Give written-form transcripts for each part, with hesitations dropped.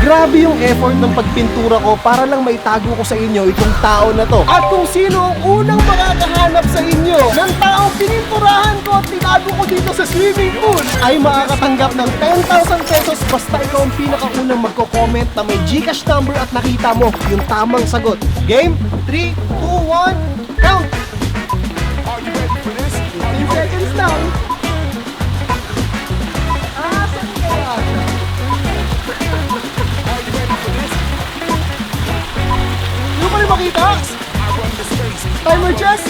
Grabe yung effort ng pagpintura ko para lang maitago ko sa inyo itong tao na to. At kung sino ang unang makakahanap sa inyo ng taong pininturahan ko at tinago ko dito sa swimming pool ay makakatanggap ng 10,000 pesos basta ikaw ang pinakaunang magko-comment na may GCash number at nakita mo yung tamang sagot. Game? 3, 2, 1, count! 10 seconds lang. Saan kaya? Hindi mo pa rin makita? Timer chess?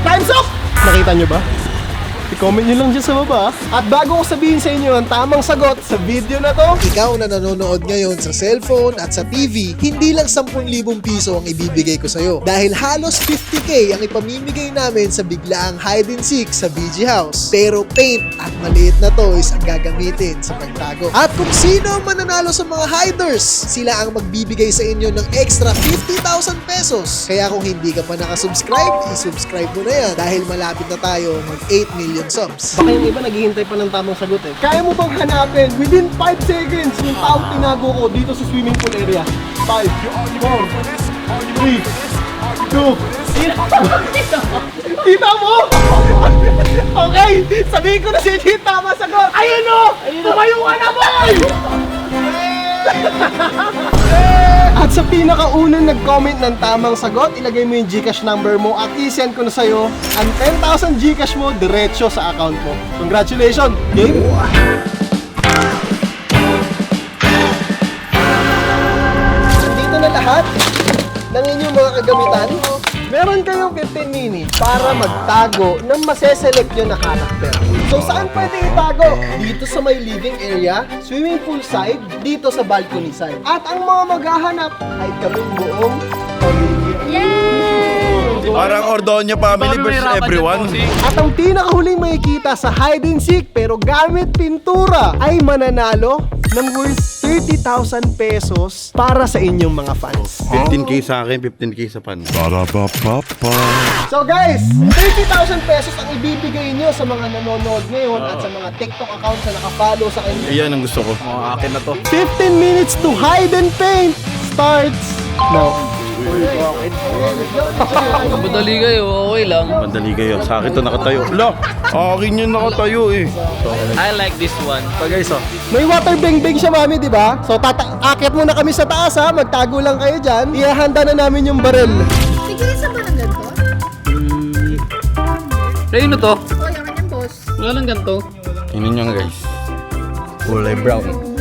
Time's up! Nakita nyo ba? I-comment nyo lang dyan sa baba. At bago ko sabihin sa inyo ang tamang sagot sa video na to, Ikaw na nanonood ngayon sa cellphone at sa TV, hindi lang 10,000 piso ang ibibigay ko sa'yo. Dahil halos 50k ang ipamimigay namin sa biglaang hide and seek sa BG House. Pero paint at maliit na toys ang gagamitin sa pagtago. At kung sino ang mananalo sa mga hiders, sila ang magbibigay sa inyo ng extra 50,000 pesos. Kaya kung hindi ka pa nakasubscribe, isubscribe mo na yan dahil malapit na tayo mag 8 million subs. baka yung iba naghihintay pa ng tamang sagot eh. Kaya mo bang hanapin within 5 seconds yung taong tinago ko dito sa swimming pool area? 5, 4, 3, 2, Kita mo? Okay, sabihin ko na si Jit tama sagot. Ayun o! Tumayo ka na, boy! At sa pinakaunang nag-comment ng tamang sagot, ilagay mo yung GCash number mo at i-send ko na sa'yo ang 10,000 GCash mo diretso sa account mo. Congratulations! Game? Dito na lahat ng inyong mga kagamitan. Meron kayong 15 minutes para magtago ng maseselect nyo na character. So saan pwede itago? Dito sa may living area, swimming pool side, dito sa balcony side. At ang mga maghahanap ay kaming buong pamilya. Parang Ordoño family versus everyone. At ang pinakahuling makikita sa hide and seek pero gamit pintura ay mananalo ng worth 30,000 pesos para sa inyong mga fans. 15k sa akin, 15k sa pan. So guys, 30,000 pesos ang ibibigay nyo sa mga nanonood ngayon at sa mga TikTok accounts na nakafollow sa kanya. Iyan ang gusto ko. Akin na to. 15 minutes to hide and paint starts now. Madali kayo, okay lang. Madali kayo. Sa akin to nakatayo. Ala, akin yun nakatayo eh. I like this one. So guys, may water bang siya mami, di ba? So akit muna kami sa taas ha, magtago lang kayo dyan. Ihahanda na namin yung baril. Tigil sa barangay ko? Ayun na to. O, yaman yan, boss. Wala lang ganito. Tingnan nyo guys. Kulay brown.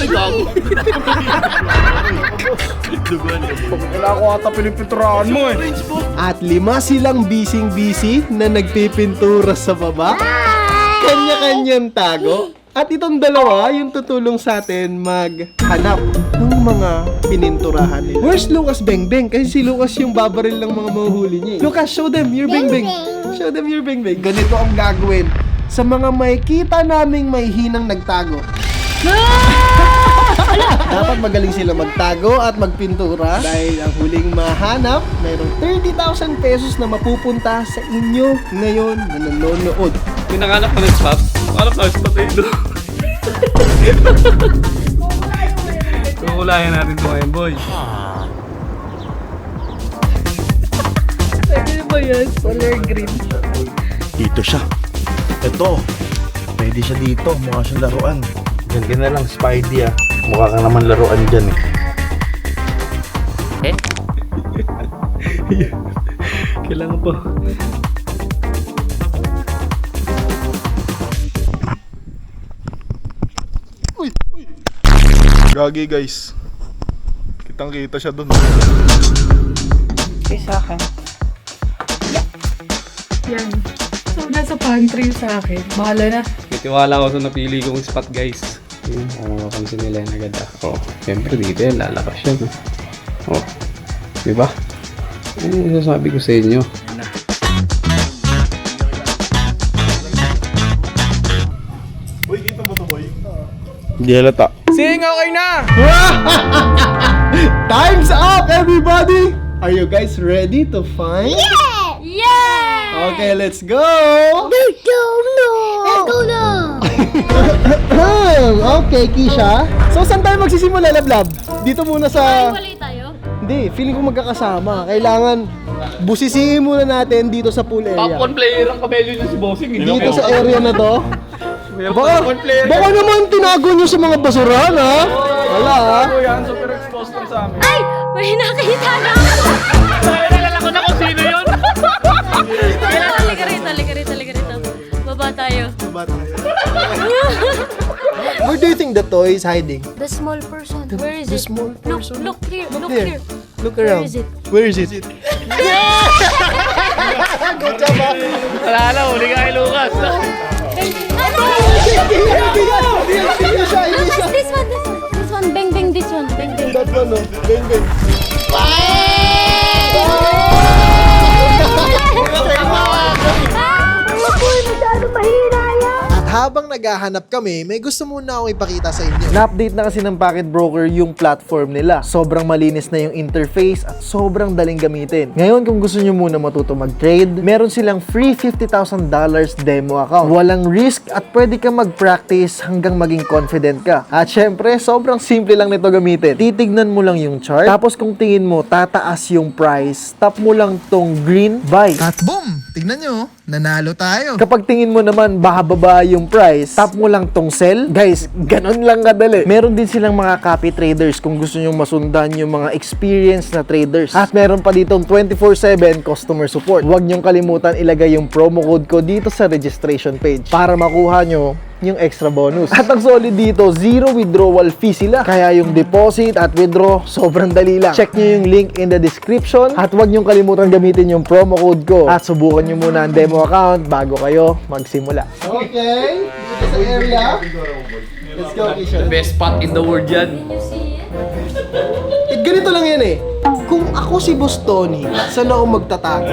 Ay, gago. Wala ko ata pinipinturahan mo eh. At 5 silang busy na nagpipintura sa baba. Kanya-kanyang tago. At itong dalawa yung tutulong sa atin maghanap ng mga pininturahan nila. Where's Lucas Bengbeng? Kasi si Lucas yung babaril ng mga mahuhuli niya. Lucas, show them your Bengbeng. Show them your Bengbeng. Ganito ang gagawin sa mga makikita naming may hinang nagtago. Dapat magaling sila magtago at magpintura dahil ang huling mahanap, mayroong 30,000 pesos na mapupunta sa inyo ngayon na nanonood. Pinakanap ka ng spot. Hanap na spot eh doon. Kukulayan natin ito ngayon, boy. Pwede ba yan? Color green. Dito siya. Ito. Pwede siya dito. Mukha siyang laruan. Diyan ka na lang, Spidey ah. Mukha ka naman laruan dyan eh. Kailangan pa. Gagi guys. Kitang-kita siya dun. Sa akin. Yan. So, nasa pantry sa akin. Bahala na. May tiwala ako sa napili kong spot, guys. Yun, mapapansin nila yan agad ako. Siyempre dito yan, lalakas yan. Oh, diba? Ano sasabi ko sa inyo? Uy, kita mo to boy? Hindi halata. Time's up, everybody! Are you guys ready to find? Yeah! Okay, let's go! Let's go now! Okay, Kisha. So, saan tayo magsisimula, Lablab? Dito muna sa... Walay tayo? Hindi, feeling ko magkakasama. Kailangan busisihin muna natin dito sa pool area. Top 1 player ang kamelyo niya si Bossing. Dito sa area na to. Baka, Top 1 player. baka naman tinago nyo sa mga basurahan, ha? Wala, ha? Yan, super exposed lang sa amin. Ay! May nakita na! Nalala ko na kung sino yun. Halika rito. Baba tayo. Where do you think the toy is hiding? The small person. Where is The it? small person? Look here. Look there. here. Look Where around. is it? Where is it? Good job, ha? Nalala, huli ka kay Lucas. This one. Bang, this one. Bang. That one, no? Bang, bang. At habang naghahanap kami, may gusto muna akong ipakita sa inyo. Na-update na kasi ng Packet Broker yung platform nila. Sobrang malinis na yung interface at sobrang daling gamitin. Ngayon, kung gusto nyo muna matuto mag-trade, meron silang free $50,000 demo account. Walang risk at pwede ka mag-practice hanggang maging confident ka. At syempre, sobrang simple lang nito gamitin. Titignan mo lang yung chart, tapos kung tingin mo tataas yung price, tap mo lang tong green buy. At boom! Tignan nyo, nanalo tayo. Kapag tingin mo naman baba yung price, tap mo lang tong sell. Guys, ganun lang kadali. Meron din silang mga copy traders kung gusto nyo masundan yung mga experienced na traders. At meron pa ditong 24/7 customer support. Huwag nyong kalimutan ilagay yung promo code ko dito sa registration page para makuha nyo yung extra bonus. At ang solid dito, zero withdrawal fee sila. Kaya yung deposit at withdraw, sobrang dali lang. Check nyo yung link in the description at huwag nyong kalimutan gamitin yung promo code ko. At subukan nyo muna ang demo account bago kayo magsimula. Okay, dito sa area. Let's go, Kisha. Best spot in the world yan. Ganito lang yan eh. Kung ako si Boss Tony, saan ako magtatago?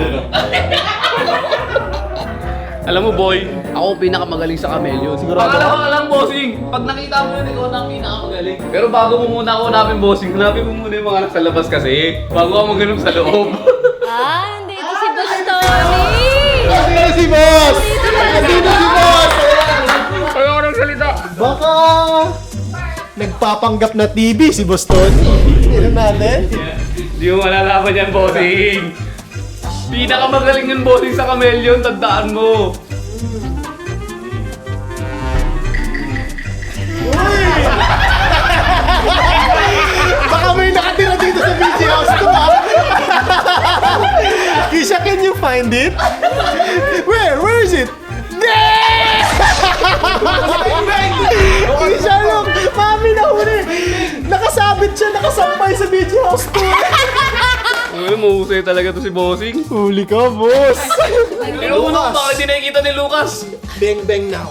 Alam mo, boy, ako pinakamagaling sa kamelyo. Sigurado Pakala ka? ka lang, bossing. Pag nakita mo yun, ikaw na ang pinakamagaling. Pero bago mo muna ako hanapin, bossing, hanapin mo muna yung mga nasa labas kasi. Bago ka maghanap sa loob. Nandito si Boss Tony! Sino si Boss? Sino si Boss? Ayaw ko ng salita. Baka nagpapanggap na TV si Boss Tony. Tignan natin. Di mo malalaman yan, bossing. Pinakamagaling yung bossing sa kamelyo, tandaan mo. Baka may nakatira dito sa beach house to, ha? Kisha, can you find it? Where is it? Kisha, look! Mami, nahuli! Nakasabit siya, nakasampay sa beach house to. Uy, mahusay talaga to si bossing. Huli ka, boss! Pero una, bakit di nakikita ni Lucas? Bang, bang now.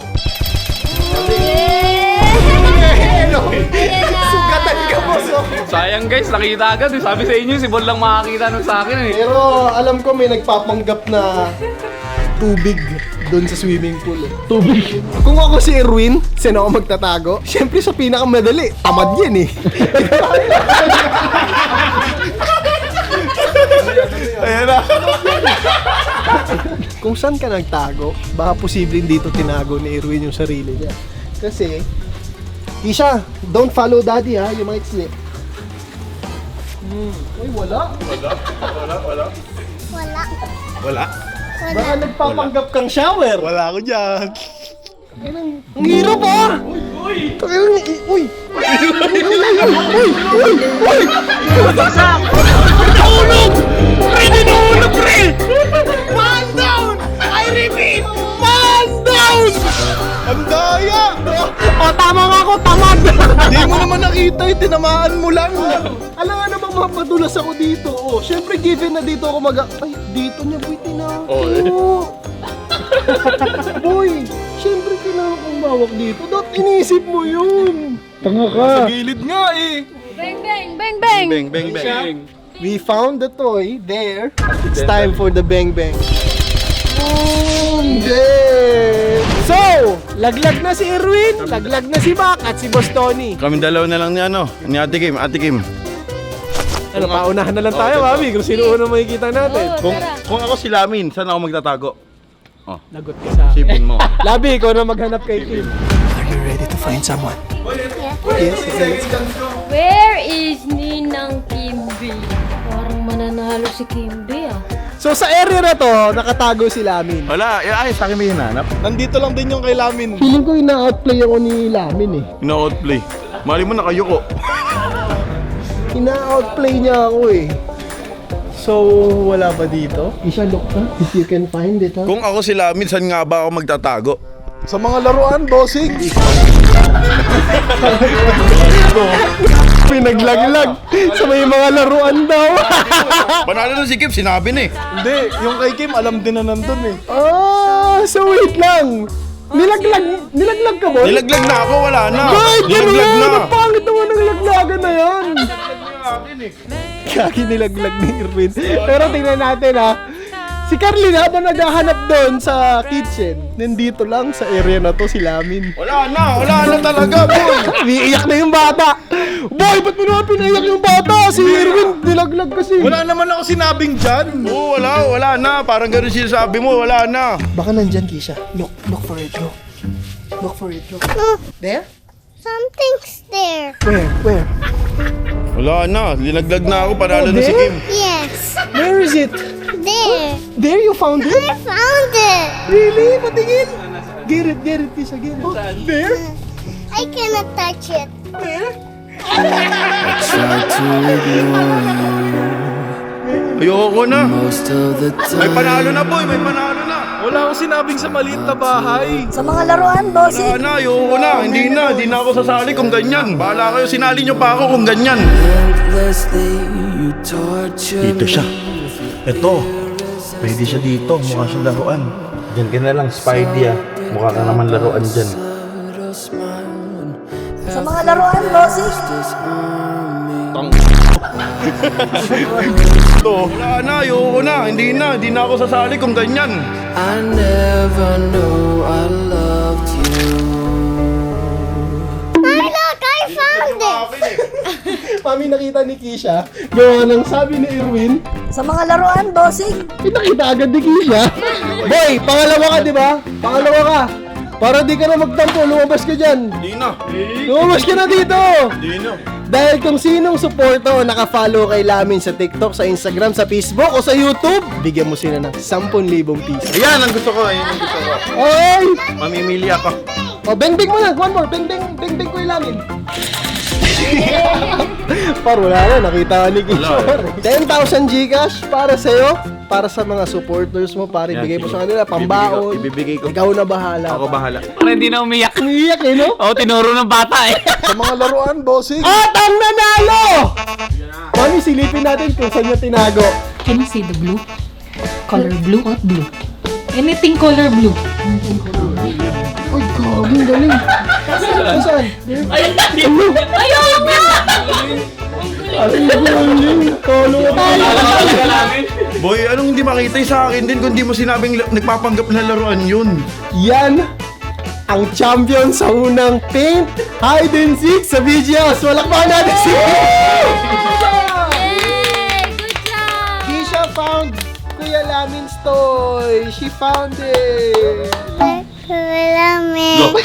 Ayan na! Sugatan ka, boss, oh. Sayang guys, nakita agad. Sabi sa inyo, si Bon lang makakita nun sa akin eh. Pero alam ko may nagpapanggap na tubig doon sa swimming pool. Tubig. Kung ako si Erwin, saan ako magtatago? Siyempre sa pinakamadali. Tamad yan eh. Ayan na. Kung saan ka nagtago, baka posibleng dito tinago ni Erwin yung sarili niya. Kasi, Kisha, don't follow daddy ha, you might slip. Uy, wala. Baka nagpapanggap kang shower. Wala ako dyan. Ang hirap ah! Uy! Uy! Nahulog! Pre! Nahulog, pre! Man down! I repeat! Man down! Ang daya! O, tama nga ako, tamad! Hindi mo naman nakita eh, tinamaan mo lang. Alam nga namang mapadulas ako dito. Oh, syempre given na dito ako Ay, dito niya boy tinago. Boy, syempre kailangan kong mawak dito. Dapat iniisip mo yun. Tanga ka. Sa gilid nga eh. Bang, bang, bang, bang! Bang, bang, bang. We found the toy there. It's time for the bang bang. Boom! Yeah! So, laglag na si Erwin, laglag na si Mac at si Boss Tony. Kami dalawa na lang ni Ate Kim. Ate Kim. Ano, paunahan na lang tayo, Mami, kung sino unang makikita natin. Kung ako si Lamin, saan ako magtatago? Lagot ka sa akin. Sipin mo. Labi, ikaw na maghanap kay Kim. ready to find someone? Yes, okay, let's go. Where is Ninang Kimby? Parang mananalo si Kimby ah. So sa area na to, nakatago si Lamin. Wala, ay sa akin may hinanap. Nandito lang din yung kay Lamin. Feeling ko ina-outplay ako ni Lamin eh. Ina-outplay. Mali mo nakayuko. Ina-outplay niya ako eh. So, wala ba dito? Isha, look ka. If you can find it, ha? Kung ako si Lamin, saan nga ba ako magtatago? Sa mga laruan, bossing. Pinaglaglag sa may mga laruan daw. Panalo na si Kim, sinabi na eh. Hindi, yung kay Kim, alam din na nandun eh. So wait lang. Nilaglag ka ba? Nilaglag na ako, wala na. Boy, Nilaglag na. Ang pangit naman ng laglagan na yan. Kaki nilaglag ni Irwin. Pero tingnan natin ha. Si Carlin habang naghahanap doon sa kitchen, nandito lang sa area na to si Lamin. Wala na talaga, boy. Umiiyak na yung bata. Boy, ba't mo naman pinaiyak yung bata? Si Irwin nilaglag kasi. Wala naman ako sinabing dyan. Oo, wala na. Parang ganun sinasabi mo, wala na. Baka nandyan, Kisha. Look for it, look. Look for it, look. There? Something's there. Where? Wala na, linaglag na ako, panalo na si Kim. Yes, Where is it? there. There you found it? I found it. Really? Patingin? Get it, Kisha, get it. There? I cannot touch it. Ayoko na. May panalo na, boy, may panalo na. Wala akong sinabing sa maliit na bahay. Sa mga laruan, bossing. Wala na, ayoko na. Hindi na ako sasali kung ganyan. Bahala kayo, sinali nyo pa ako kung ganyan. Dito siya. Ito. Pwede siya dito. Mukha siyang laruan. Diyan ka na lang, Spidey ah. Mukha ka naman laruan dyan. Sa mga laruan, bossing. Wala na, ayoko na. Hindi na ako sasali kung ganyan. I never knew I loved you. Ay, look, I found it. Mami, nakita ni Kisha, gawa ng sabi ni Irwin, Sa mga laruan, bossing. nakita agad ni Kisha. Boy, pangalawa ka, di ba? Pangalawa ka. Para di ka na magtampo, lumabas ka dyan. Hindi na. Lumabas ka na dito. Hindi na. Dahil kung sinong supporto o nakafollow kay Lamin sa TikTok, sa Instagram, sa Facebook o sa YouTube, bigyan mo sila ng 10,000 piso. Ayan ang gusto ko. Ayan ang gusto ko. Oy! Mamimili ako. O, beng-beng mo na. One more. Beng-beng ko yung Lamin. Par, wala na. Nakita ka ni Kishore. 10,000 Gcash para sa'yo. Para sa mga supporters mo. Para ibigay mo sa kanila. Pambaon. Ibibigay ko. Ikaw na bahala. Ako bahala. Para hindi na umiyak. Umiiyak eh, no? Oo, tinuro ng bata eh. Sa mga laruan, bossing. At ang nanalo! Mami, silipin natin kung saan niya tinago. Can you see the blue? Color blue or blue? Anything color blue. Ay, grabe, ang galing. Saan? Ayaw nga! Ay, galing. Tolo tayo. Boy, anong hindi makita yung sa akin din kung di mo sinabing nagpapanggap na laruan yun? Yan ang champion sa unang paint hide and seek sa VGS. Walakpakan natin si Yay! Good job! Kisha found Kuya Lamin's toy. She found it. Wala, man.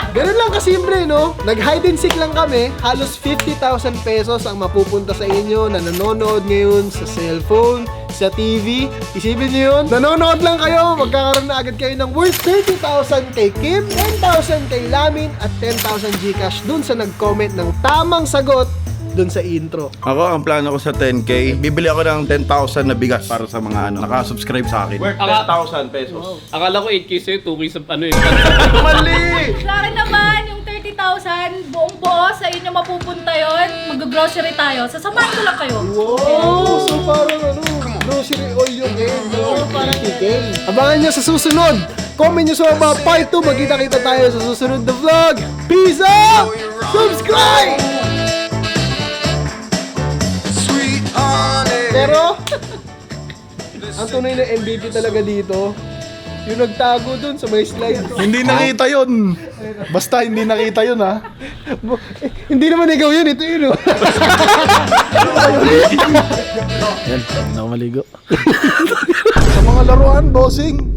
Ganun lang kasimple, no? Nag-hide and seek lang kami. Halos 50,000 pesos ang mapupunta sa inyo na nanonood ngayon sa cellphone, sa TV. Isipin niyo yun. Nanonood lang kayo. Magkakaroon na agad kayo ng worth 30,000 kay Kim, 10,000 kay Lamin, at 10,000 Gcash dun sa nag-comment ng tamang sagot dun sa intro. Ako, ang plano ko sa 10K, bibili ako ng 10,000 na bigas para sa mga nakasubscribe sa akin. Worth 10,000 pesos. Akala ko 8K sa'yo, 2K sa ano eh. Mali! Sa akin naman, yung 30,000, buong buo sa inyo mapupunta yon. Mag-grocery tayo. Sasamahan ko lang kayo. Wow! So parang grocery oil yung game, no? Parang chicken. Abangan nyo sa susunod. Comment nyo sa baba, part 2. Magkita-kita tayo sa susunod na vlog. Peace out! Subscribe! Pero, ang tunay na MVP talaga dito, yung nagtago dun sa may slide. Hindi nakita yun. Basta hindi nakita yun, ha? Hindi naman ikaw yun, ito yun. Sa mga laruan, bossing.